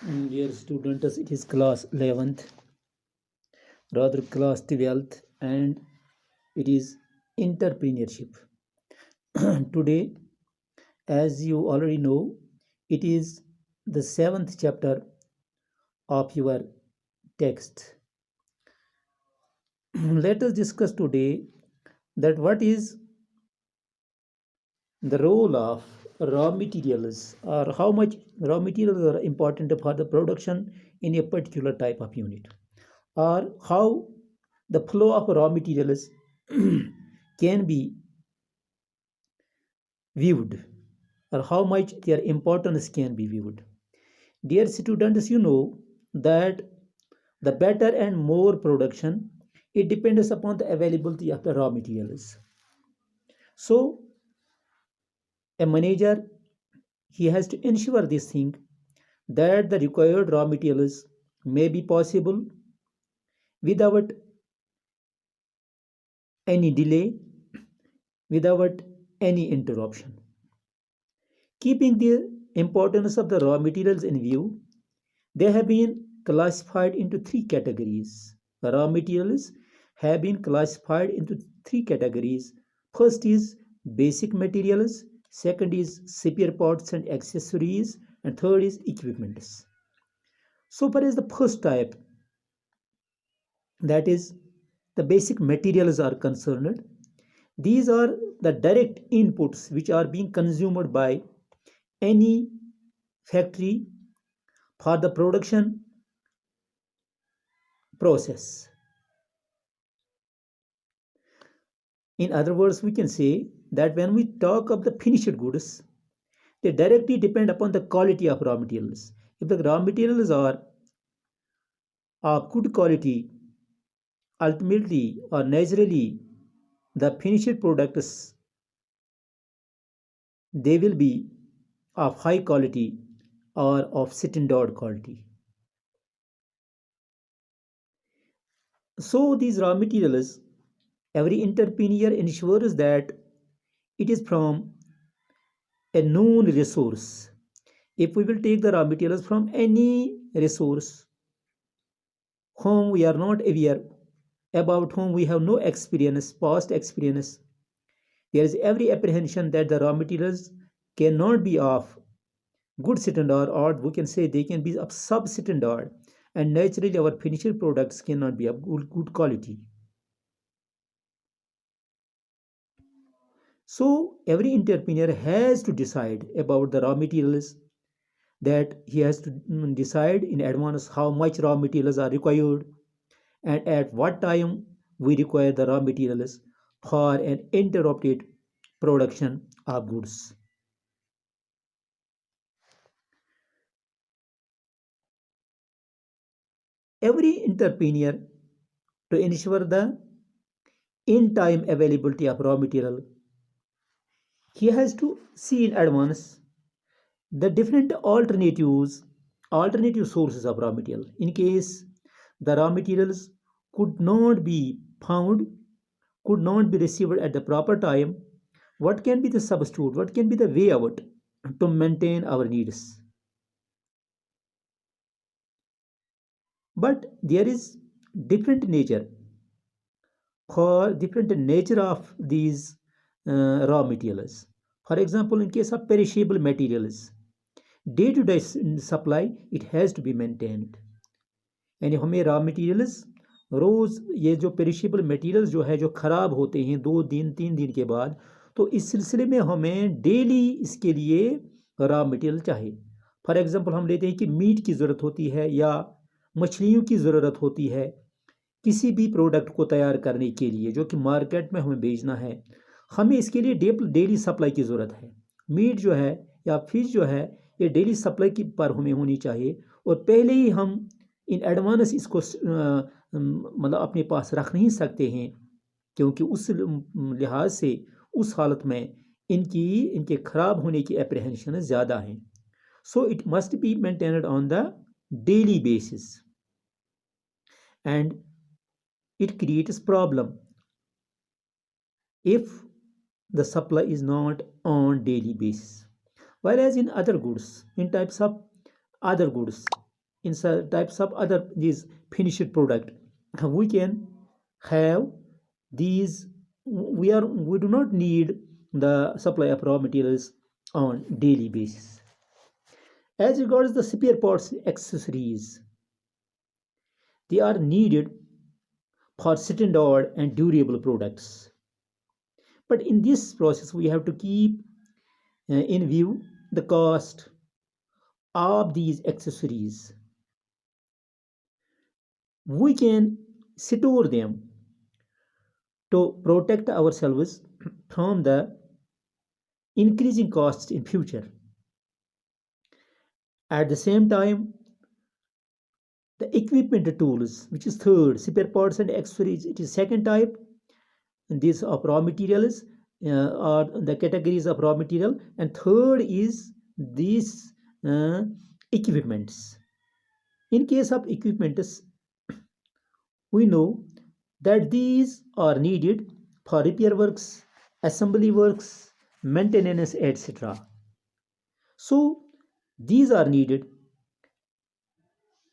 Dear students, it is class 11th, rather class 12th, and it is entrepreneurship. Today, as you already know, it is the seventh chapter of your text. Let us discuss today that what is the role of raw materials or how much raw materials are important for the production in a particular type of unit, or how the flow of raw materials can be viewed, or how much their importance can be viewed. Dear students, you know that the better and more production, it depends upon the availability of the raw materials. So a manager, he has to ensure this thing, that the required raw materials may be possible without any delay, without any interruption. Keeping the importance of the raw materials in view, they have been classified into three categories. The raw materials have been classified into three categories. First is basic materials, second is spare parts and accessories, and third is equipments. So far as the first type, that is the basic materials are concerned, these are the direct inputs which are being consumed by any factory for the production process. In other words, we can say that when we talk of the finished goods, they directly depend upon the quality of raw materials. If the raw materials are of good quality, ultimately or naturally, the finished products, they will be of high quality or of standard quality. So these raw materials, every entrepreneur ensures that it is from a known resource. If we will take the raw materials from any resource whom we are not aware, about whom we have no experience, past experience, there is every apprehension that the raw materials cannot be of good standard, or we can say they can be of substandard, and naturally our finished products cannot be of good quality. So every entrepreneur has to decide about the raw materials, that he has to decide in advance how much raw materials are required and at what time we require the raw materials for an interrupted production of goods. Every entrepreneur, to ensure the in time availability of raw material, he has to see in advance the different alternative sources of raw material. In case the raw materials could not be found, could not be received at the proper time, what can be the substitute, what can be the way out to maintain our needs. But there is different nature for different nature of these raw materials. For example, in case of perishable materials, day to day supply, it has to be maintained. यानी हमें raw materials रोज़, ये जो perishable materials जो है जो ख़राब होते हैं 2 दिन 3 दिन के बाद, तो इस सिलसिले में हमें डेली इसके लिए रॉ मटेरियल चाहिए. फॉर एग्ज़ाम्पल हम लेते हैं कि मीट की ज़रूरत होती है या मछलियों की ज़रूरत होती है किसी भी प्रोडक्ट को तैयार करने के लिए जो कि मार्केट में हमें बेचना है. हमें इसके लिए डेली सप्लाई की ज़रूरत है. मीट जो है या फिश जो है, ये डेली सप्लाई की पर हमें होनी चाहिए, और पहले ही हम इन एडवांस इसको मतलब अपने पास रख नहीं सकते हैं, क्योंकि उस लिहाज से उस हालत में इनके ख़राब होने की एप्रीहेंशन ज़्यादा हैं. So it must be maintained on the daily basis, and it creates problem if the supply is not on daily basis. Whereas in other goods, in types of other goods, in some types of other these finished product, we can have these. We do not need the supply of raw materials on daily basis. As regards the spare parts and accessories, they are needed for standard and durable products. But in this process, we have to keep in view the cost of these accessories. We can store them to protect ourselves from the increasing costs in future. At the same time, the equipment tools, which is third, spare parts and accessories, it is second type. And these of raw materials are the categories of raw material, and third is these equipments. In case of equipments, we know that these are needed for repair works, assembly works, maintenance, etc. So these are needed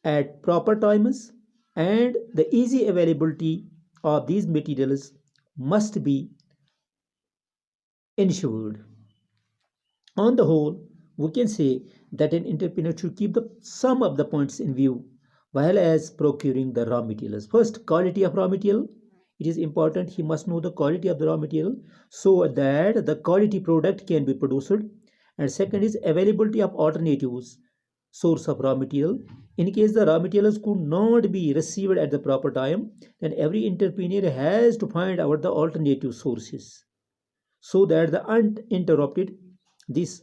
at proper times, and the easy availability of these materials must be ensured. On the whole, we can say that an entrepreneur should keep some of the points in view while as procuring the raw materials. First, quality of raw material. It is important he must know the quality of the raw material so that the quality product can be produced. And second is availability of alternatives source of raw material. In case the raw materials could not be received at the proper time, then every entrepreneur has to find out the alternative sources so that the uninterrupted this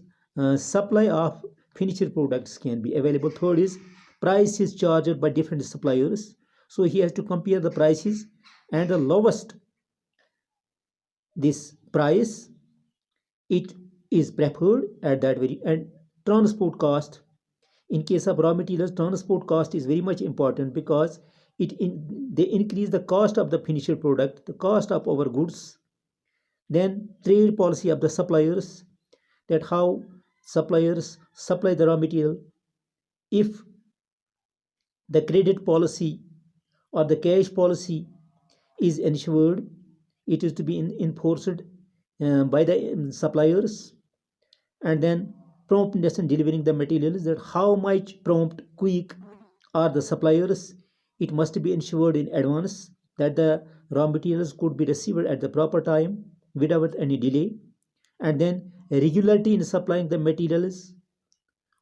supply of finished products can be available. Third is price is charged by different suppliers, so he has to compare the prices, and the lowest this price it is preferred at that very. And transport cost, in case of raw materials, transport cost is very much important because they increase the cost of the finished product, the cost of our goods. Then trade policy of the suppliers, that how suppliers supply the raw material. If the credit policy or the cash policy is ensured, it is to be enforced by the suppliers. And then promptness in delivering the materials, that how much prompt, quick are the suppliers. It must be ensured in advance that the raw materials could be received at the proper time without any delay. And then regularity in supplying the materials,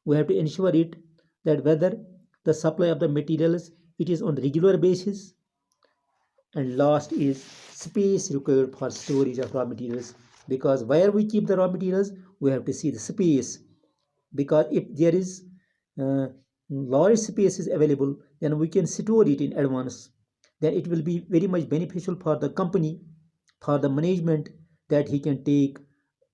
we have to ensure it that whether the supply of the materials it is on regular basis. And last is space required for storage of raw materials, because where we keep the raw materials we have to see the space, because if there is uh, large space is available, then we can store it in advance. Then it will be very much beneficial for the company, for the management, that he can take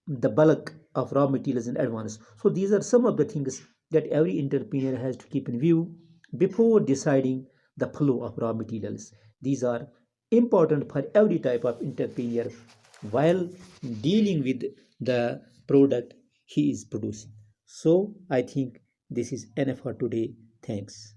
the bulk of raw materials in advance. So these are some of the things that every entrepreneur has to keep in view before deciding the flow of raw materials. These are important for every type of entrepreneur while dealing with the product he is producing. So I think this is enough for today. Thanks.